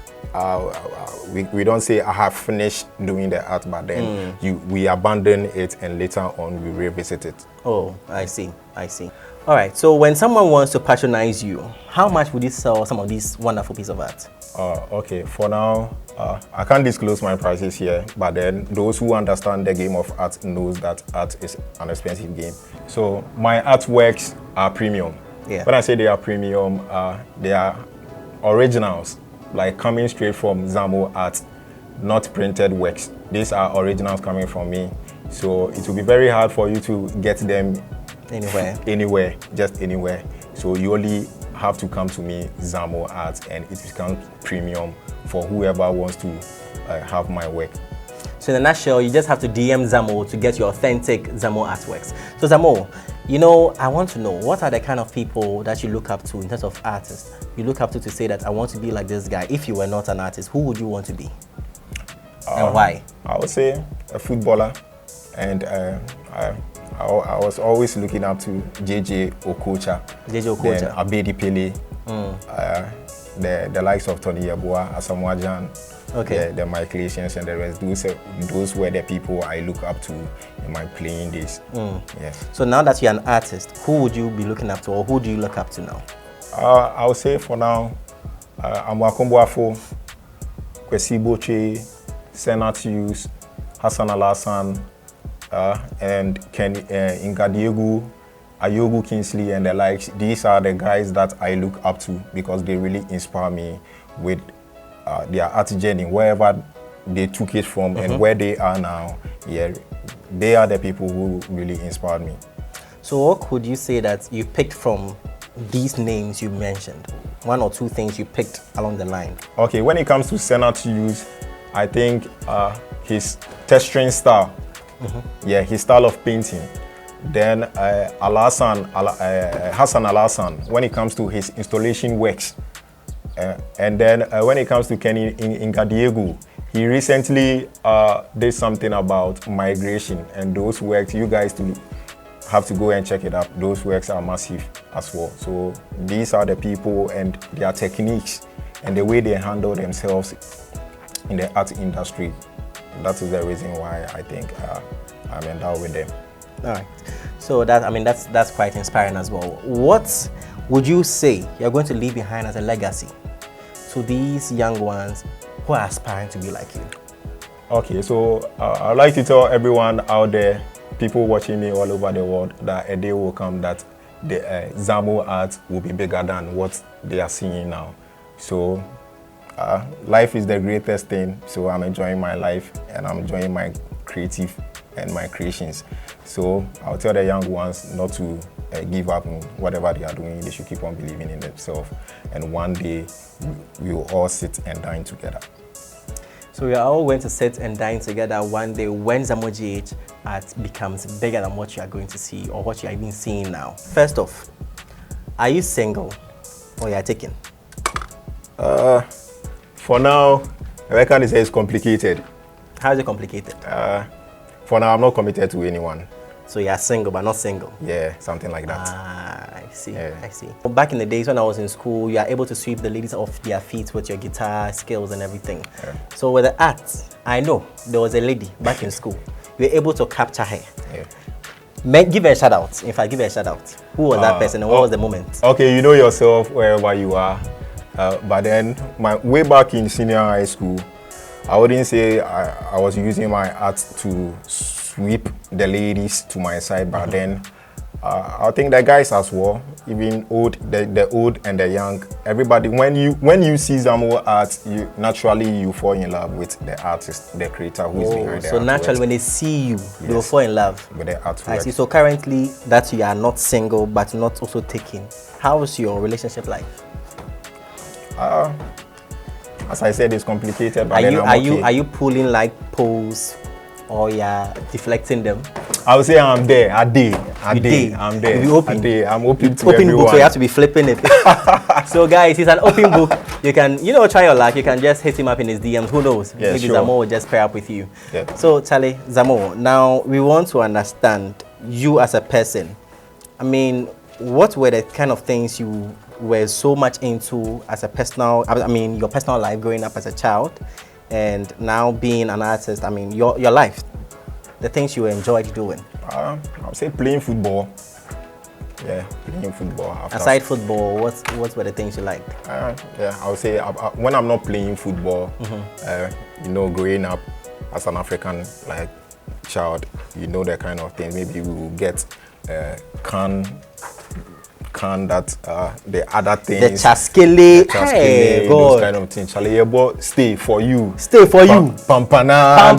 [SPEAKER 2] We don't say I have finished doing the art, but then we abandon it and later on we revisit it.
[SPEAKER 1] Oh, I see. All right. So when someone wants to patronize you, how much would you sell some of these wonderful pieces of art?
[SPEAKER 2] Okay. For now, I can't disclose my prices here, but then those who understand the game of art knows that art is an expensive game. So my artworks are premium.
[SPEAKER 1] Yeah.
[SPEAKER 2] When I say they are premium, they are originals, like coming straight from ZAMO art, not printed works. These are originals coming from me. So it will be very hard for you to get them anywhere, just anywhere. So you only have to come to me, ZAMO art, and it becomes premium for whoever wants to have my work.
[SPEAKER 1] So in a nutshell, you just have to DM ZAMO to get your authentic ZAMO artworks. So ZAMO, I want to know, what are the kind of people that you look up to in terms of artists? You look up to say that I want to be like this guy. If you were not an artist, who would you want to be? And why?
[SPEAKER 2] I would say a footballer, and I was always looking up to JJ Okocha.
[SPEAKER 1] JJ Okocha.
[SPEAKER 2] Then Abedi Pele. The likes of Tony Yeboah, Asamoah Gyan.
[SPEAKER 1] Okay.
[SPEAKER 2] The Michael Asians and the rest. Those were the people I look up to in my playing days. Yes.
[SPEAKER 1] So now that you're an artist, who would you be looking up to, or who do you look up to now?
[SPEAKER 2] I would say for now, Amwakombo Afo, Kwesi Boche, Senatius, Hassan Alassan, and Ken Ingadiegu, Ayogu Kingsley and the likes. These are the guys that I look up to because they really inspire me with their art journey, wherever they took it from and where they are now. Yeah, they are the people who really inspired me.
[SPEAKER 1] So what could you say that you picked from these names you mentioned? One or two things you picked along the line. Okay,
[SPEAKER 2] when it comes to Senatius, I think his texturing style, his style of painting, Then Hassan Al-Hassan, when it comes to his installation works. And then when it comes to Kenny in Gadiego, he recently did something about migration, and those works, you guys have to go and check it out. Those works are massive as well. So these are the people and their techniques and the way they handle themselves in the art industry. That is the reason why I think I'm endowed with them.
[SPEAKER 1] All right. So that's quite inspiring as well. What would you say you're going to leave behind as a legacy to these young ones who are aspiring to be like you?
[SPEAKER 2] Okay, so I'd like to tell everyone out there, people watching me all over the world, that a day will come that the ZAMO art will be bigger than what they are seeing now. So life is the greatest thing, so I'm enjoying my life and I'm enjoying my creative and my creations. So I'll tell the young ones not to give up on whatever they are doing. They should keep on believing in themselves, and one day we will all sit and dine together.
[SPEAKER 1] So we are all going to sit and dine together one day when ZAMO GH art becomes bigger than what you are going to see or what you are even seeing now. First off, are you single or you are taken?
[SPEAKER 2] For now, I reckon it's complicated.
[SPEAKER 1] How is it complicated?
[SPEAKER 2] For now, I'm not committed to anyone.
[SPEAKER 1] So you are single but not single?
[SPEAKER 2] Yeah, something like that.
[SPEAKER 1] I see,
[SPEAKER 2] Yeah.
[SPEAKER 1] I see. Back in the days when I was in school, you are able to sweep the ladies off their feet with your guitar skills and everything.
[SPEAKER 2] Yeah.
[SPEAKER 1] So with the art, I know there was a lady back in school. You were able to capture her.
[SPEAKER 2] Yeah.
[SPEAKER 1] Give her a shout out. In fact, give her a shout out. Who was that person and what was the moment?
[SPEAKER 2] Okay, you know yourself wherever you are. But then, way back in senior high school, I wouldn't say I was using my art to sweep the ladies to my side, but then I think the guys as well, even the old and the young, everybody, when you see ZAMO art, you fall in love with the artist, the creator who is behind the
[SPEAKER 1] So
[SPEAKER 2] artwork.
[SPEAKER 1] naturally when they see you, they will fall in love
[SPEAKER 2] with the artwork.
[SPEAKER 1] I see. So currently that you are not single but not also taken. How is your relationship like?
[SPEAKER 2] As I said, it's complicated, but
[SPEAKER 1] are you pulling like poles or you're deflecting them?
[SPEAKER 2] I would say I'm there. I'm there.
[SPEAKER 1] You open.
[SPEAKER 2] I'm open to
[SPEAKER 1] open
[SPEAKER 2] everyone.
[SPEAKER 1] book, so you have to be flipping it. So guys, it's an open book. You can, try your luck. You can just hit him up in his DMs. Who knows?
[SPEAKER 2] Yeah,
[SPEAKER 1] maybe
[SPEAKER 2] sure.
[SPEAKER 1] ZAMO will just pair up with you.
[SPEAKER 2] Yeah.
[SPEAKER 1] So Charlie, ZAMO, now we want to understand you as a person. I mean, what were the kind of things you were so much into as a personal, your personal life growing up as a child and now being an artist? I mean, your life, the things you enjoyed doing.
[SPEAKER 2] I would say playing football. Yeah, playing football.
[SPEAKER 1] Aside football, what were the things you liked?
[SPEAKER 2] Yeah, I would say when I'm not playing football, growing up as an African child, the kind of thing. Maybe we will get can that the other things,
[SPEAKER 1] the chaskele,
[SPEAKER 2] hey, those kind of things. Charlie, stay for you. Pampana.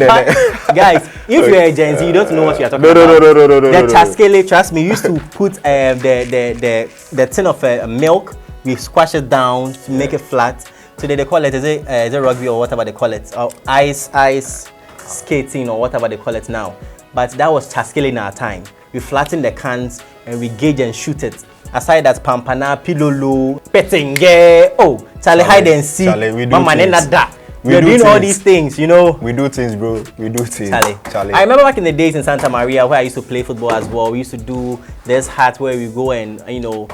[SPEAKER 1] Guys, if you're a Gen Z, you don't know what you're talking about.
[SPEAKER 2] No.
[SPEAKER 1] The chaskele, trust me, used to put the tin of milk, we squash it down to make it flat. Today they call it, is it rugby or whatever they call it, or ice skating or whatever they call it now. But that was chaskele in our time. We flatten the cans and we gauge and shoot it. Aside that, pampana, pilolo, petenge, Charlie, hide and seek, mama nenada. We're doing all these things,
[SPEAKER 2] We do things, bro. We do things.
[SPEAKER 1] Charlie. I remember back in the days in Santa Maria where I used to play football as well. We used to do this hat where we go and,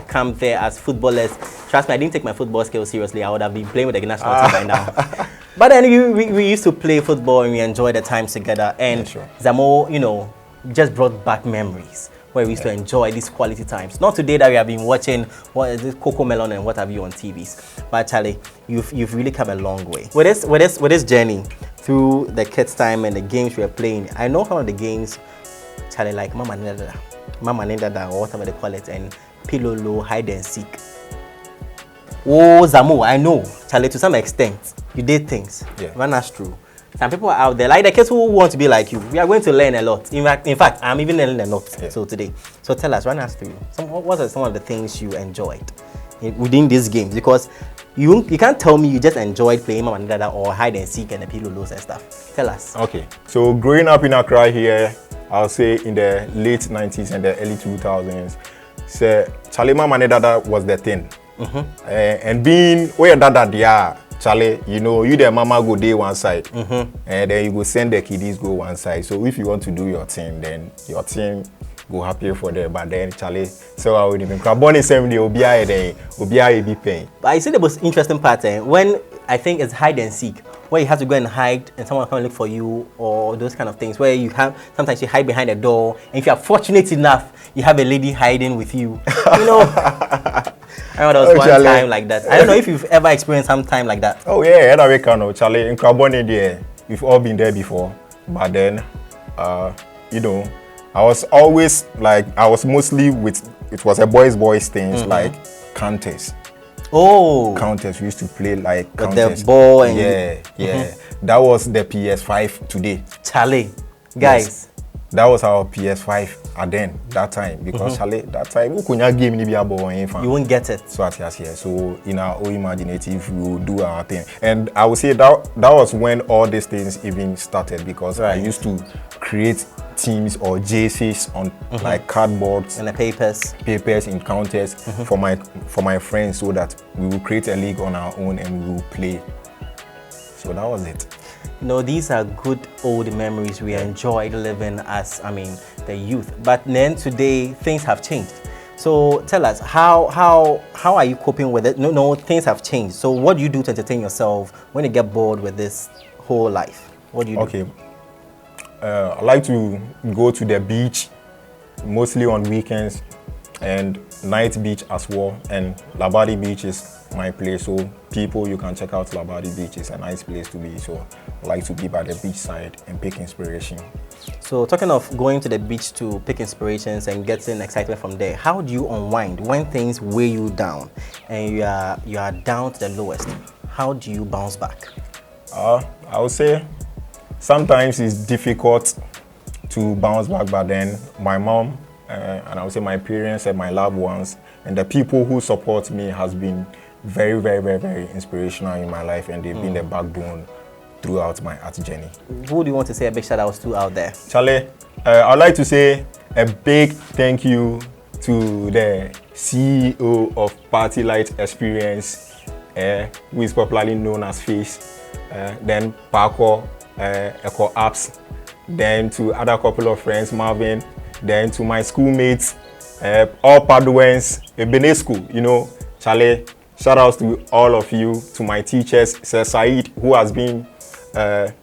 [SPEAKER 1] come there as footballers. Trust me, I didn't take my football skills seriously. I would have been playing with the national team by now. But then we used to play football and we enjoyed the times together. And
[SPEAKER 2] yeah, sure.
[SPEAKER 1] ZAMO, just brought back memories where we used to enjoy these quality times. Not today that we have been watching what is this Coco Melon and what have you on TVs. But Charlie, you've really come a long way. With this journey through the kids' time and the games we are playing, I know some of the games, Charlie, like Mama Nendada or whatever they call it, and Pilolo, hide and seek. Oh, ZAMO, I know, Charlie, to some extent, you did things.
[SPEAKER 2] Yeah.
[SPEAKER 1] Run us through. Some people are out there, like the kids who want to be like you. We are going to learn a lot. In fact, I'm even learning a lot today. So tell us, run us through. What are some of the things you enjoyed within these games? Because you can't tell me you just enjoyed playing Mama Ndada or hide and seek and the Pilolos and stuff. Tell us.
[SPEAKER 2] Okay. So growing up in Accra here, I'll say in the late 90s and the early 2000s. So Charlie Mama and Dada was the thing. And being where Dada they are, Charlie, you know, you the mama go day one side, and then you go send the kiddies go one side. So if you want to do your thing, then your team go happy for them. But then Charlie, so I would even born in 70, Obia be paying.
[SPEAKER 1] But I see the most interesting part when I think it's hide and seek, where you have to go and hide and someone come and look for you, or those kind of things where you have sometimes you hide behind a door, and if you are fortunate enough, you have a lady hiding with you. You know, I remember there was one time like that. I don't know if you've ever experienced some time like that.
[SPEAKER 2] Oh yeah, I know, Charlie. In Crabonne there, we've all been there before. But then, you know, I was always like, I was mostly with, it was a boys things like counters.
[SPEAKER 1] Oh,
[SPEAKER 2] counters. We used to play like
[SPEAKER 1] with
[SPEAKER 2] counters.
[SPEAKER 1] the ball and
[SPEAKER 2] yeah. That was the PS5 today.
[SPEAKER 1] Charlie, guys.
[SPEAKER 2] Yes. That was our PS5 at then that time because Charlie that time we couldn't game ni
[SPEAKER 1] you won't get it.
[SPEAKER 2] So so in our own imaginative we will do our thing, and I would say that was when all these things even started because I used to create teams or JCs on like cardboards
[SPEAKER 1] and the papers
[SPEAKER 2] in counters for my friends, so that we will create a league on our own and we will play. So that was it.
[SPEAKER 1] No, these are good old memories we enjoyed living as, the youth. But then today, things have changed. So tell us, how are you coping with it? No, things have changed. So what do you do to entertain yourself when you get bored with this whole life? What do you do?
[SPEAKER 2] Okay. I like to go to the beach, mostly on weekends, and night beach as well. And Labadi Beach is my place, so people, you can check out Labadi Beach. It's a nice place to be, so I like to be by the beach side and pick inspiration.
[SPEAKER 1] So talking of going to the beach to pick inspirations and getting excitement from there, how do you unwind when things weigh you down and you are down to the lowest? How do you bounce back?
[SPEAKER 2] I would say sometimes it's difficult to bounce back, but then my mom and I would say my parents and my loved ones and the people who support me has been very, very, very, very inspirational in my life, and they've been the backbone throughout my art journey.
[SPEAKER 1] Who do you want to say a big shout out to out there?
[SPEAKER 2] Charlie, I'd like to say a big thank you to the CEO of Party Light Experience, who is popularly known as Face, then Paco, Echo Apps, then to other couple of friends, Marvin, then to my schoolmates, all Paduans, Benet School, you know, Charlie. Shout outs to all of you, to my teachers, Sir Said, who has been a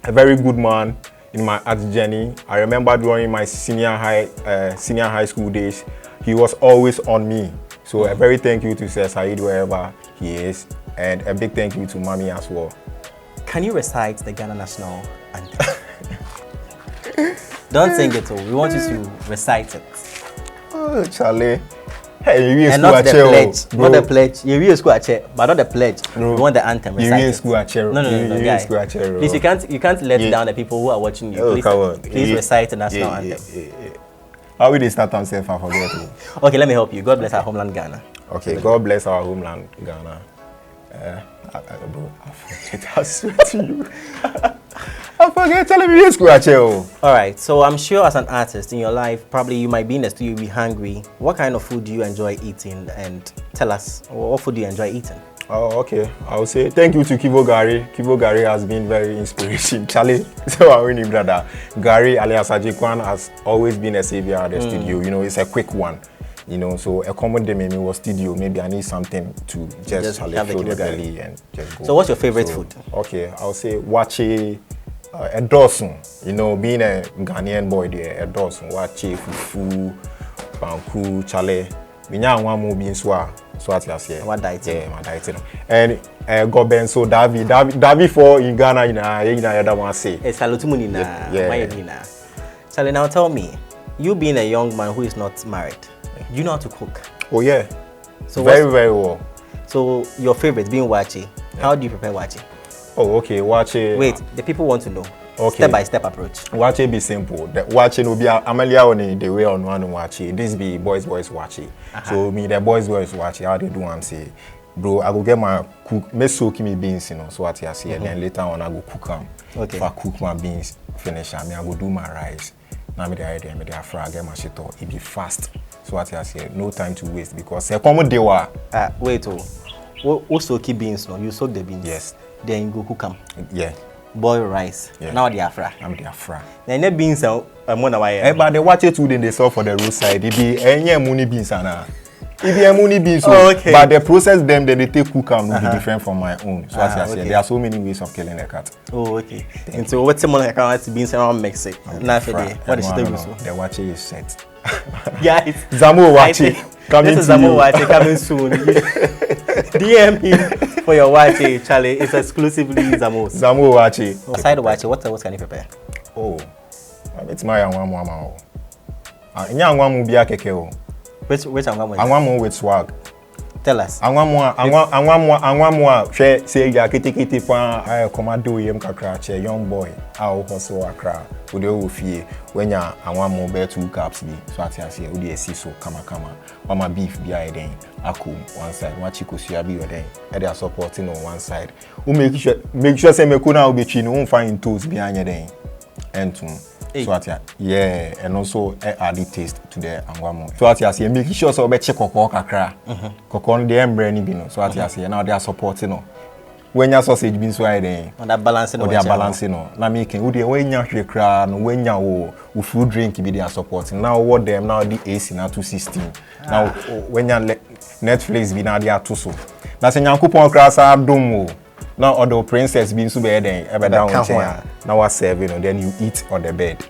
[SPEAKER 2] very good man in my art journey. I remember during my senior high school days, he was always on me. So a very thank you to Sir Said wherever he is, and a big thank you to Mommy as well.
[SPEAKER 1] Can you recite the Ghana National Anthem? Don't sing it all. We want you to recite it.
[SPEAKER 2] Oh, Charlie. Hey,
[SPEAKER 1] and not the pledge, not the pledge. You real school but not the pledge. Bro. We want the anthem.
[SPEAKER 2] You real school
[SPEAKER 1] No, guys. Please, you can't let down the people who are watching you. Please recite the national anthem.
[SPEAKER 2] How will they start themselves? I forget.
[SPEAKER 1] Okay, let me help you. God bless our homeland Ghana.
[SPEAKER 2] Okay, God bless our homeland Ghana. Bro, I forget. I swear to you. I forget telling me school.
[SPEAKER 1] All right, so I'm sure as an artist in your life, probably you might be in the studio, be hungry. What kind of food do you enjoy eating? And tell us, what food do you enjoy eating?
[SPEAKER 2] Oh, okay. I would say thank you to Kivo Gary. Kivo Gary has been very inspirational. Charlie, so I really brother. Gary alias Ajikwan has always been a savior at the studio. You know, it's a quick one. You know, so a common day maybe was studio. Maybe I need something to just fill the belly and just go.
[SPEAKER 1] So what's your favorite food?
[SPEAKER 2] Okay, I'll say wache. A dozen, you know, being a Ghanaian boy there, a dozen, wache, fufu, banku, chale. Minya one more being so at your say.
[SPEAKER 1] What diet?
[SPEAKER 2] Yeah, my diet. And go ben so Davi for in Ghana in other one say.
[SPEAKER 1] Salutumuni na. Yeah. Chale, now tell me, you being a young man who is not married, do you know how to cook?
[SPEAKER 2] Oh yeah.
[SPEAKER 1] So
[SPEAKER 2] very well.
[SPEAKER 1] So your favorite being wache. How do you prepare wache?
[SPEAKER 2] Oh, okay. Wache.
[SPEAKER 1] Wait, the people want to know.
[SPEAKER 2] Okay.
[SPEAKER 1] Step-by-step approach.
[SPEAKER 2] Wache be simple. The wache no be Amelia only the way on one wache. This be boys wache. So me the boys wache. How they do am say, bro, I go get my cook. Me soak me beans, you know. So what you say, then later on I go cook them.
[SPEAKER 1] Okay.
[SPEAKER 2] If I cook my beans, finish them, I go do my rice. Now me the idea, me the afra get my shit all. It be fast. So what I say, no time to waste because come they were.
[SPEAKER 1] Wait, also keep beans no. You soak the beans.
[SPEAKER 2] Yes.
[SPEAKER 1] Then you go cook them.
[SPEAKER 2] Yeah.
[SPEAKER 1] Boil rice.
[SPEAKER 2] Yeah.
[SPEAKER 1] Now the afra.
[SPEAKER 2] I'm the afra.
[SPEAKER 1] Then the beans are more than why.
[SPEAKER 2] But they watch it too. Then they sell for the roadside. It be any money beans ana. It be money beans.
[SPEAKER 1] Okay.
[SPEAKER 2] But the process them then they take cook will be different from my own. So as I say, there are so many ways of killing a cat.
[SPEAKER 1] Oh, okay. And so what's the money account beans around Mexico? Now for the what is the
[SPEAKER 2] the watch is set.
[SPEAKER 1] Guys,
[SPEAKER 2] ZAMO watch it.
[SPEAKER 1] This is ZAMO watch it coming soon. DM him for your watch it, Charlie. It's exclusively ZAMO.
[SPEAKER 2] ZAMO watch it.
[SPEAKER 1] Aside watch it, what else can you prepare?
[SPEAKER 2] Oh, it's my anwamu. Anwamu biya keke o.
[SPEAKER 1] Which anwamu?
[SPEAKER 2] Anwamu with swag.
[SPEAKER 1] Tell us.
[SPEAKER 2] Anwamu say ya kiti pa I commando yem kakra che young boy how hustle akra we dey ofie when ya anwamu bear 2 caps bi so atiase we dey see so kama mama beef bi aye den akum one side wa chikosia bi o den e dey supporting on one side we make sure say me ko na obetwi no find toes bi anye den entum. So yeah, and also add the taste to the anguamo. So I make sure so be check koko kakra. Koko no dey embre ni bi no. So I now they are supporting no. When your sausage beans so then.
[SPEAKER 1] On that balancing no.
[SPEAKER 2] They are balancing no. Na making we dey when ya hwe kra no when ya wo food drink be they are supporting. Now what them now the AC now 216. Now when ya Netflix be now they are 2 so. Na se nyankopon kra sa dom o. Now other princess being so bad then down now we're serving and then you eat on the bed.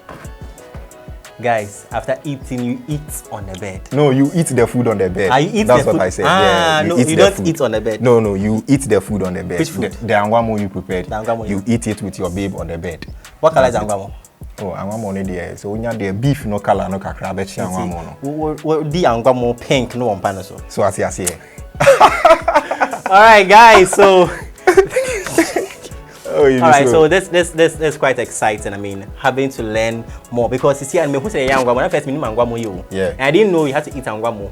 [SPEAKER 1] Guys, after eating you eat on the bed.
[SPEAKER 2] No, you eat the food on the bed.
[SPEAKER 1] You eat
[SPEAKER 2] That's
[SPEAKER 1] the
[SPEAKER 2] what
[SPEAKER 1] food?
[SPEAKER 2] I said. Yeah,
[SPEAKER 1] you don't eat on the bed.
[SPEAKER 2] No, you eat the food on the bed.
[SPEAKER 1] Which food?
[SPEAKER 2] The anguamo you prepared.
[SPEAKER 1] You
[SPEAKER 2] eat it with your babe on the bed.
[SPEAKER 1] What color is anguamo?
[SPEAKER 2] Oh, anguamo no there. So when you the beef no color no kakra bet anguamo no.
[SPEAKER 1] What the anguamo pink no on pan so.
[SPEAKER 2] So as you say.
[SPEAKER 1] All right, guys. So.
[SPEAKER 2] All
[SPEAKER 1] right, so this quite exciting. I mean, having to learn more because you see, I mean, who say anguamo? When I first meet anguamo, and I didn't know you had to eat anguamo.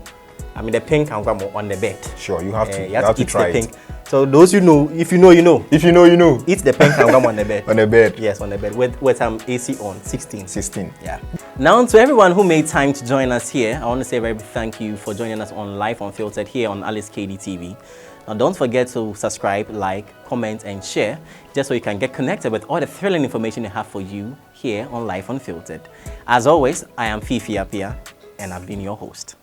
[SPEAKER 1] I mean, the pink anguamo on the bed.
[SPEAKER 2] Sure, you have to. You have to
[SPEAKER 1] eat
[SPEAKER 2] try
[SPEAKER 1] the
[SPEAKER 2] it.
[SPEAKER 1] pink. So those you know, if you know, you know.
[SPEAKER 2] If you know, you know.
[SPEAKER 1] Eat the pink anguamo on the bed.
[SPEAKER 2] On the bed.
[SPEAKER 1] Yes, on the bed with some AC on 16.
[SPEAKER 2] 16.
[SPEAKER 1] Yeah. Now to everyone who made time to join us here, I want to say a very big thank you for joining us on Life Unfiltered here on Alice KD TV. Now don't forget to subscribe, like, comment and share just so you can get connected with all the thrilling information we have for you here on Life Unfiltered. As always, I am Fifi Apia and I've been your host.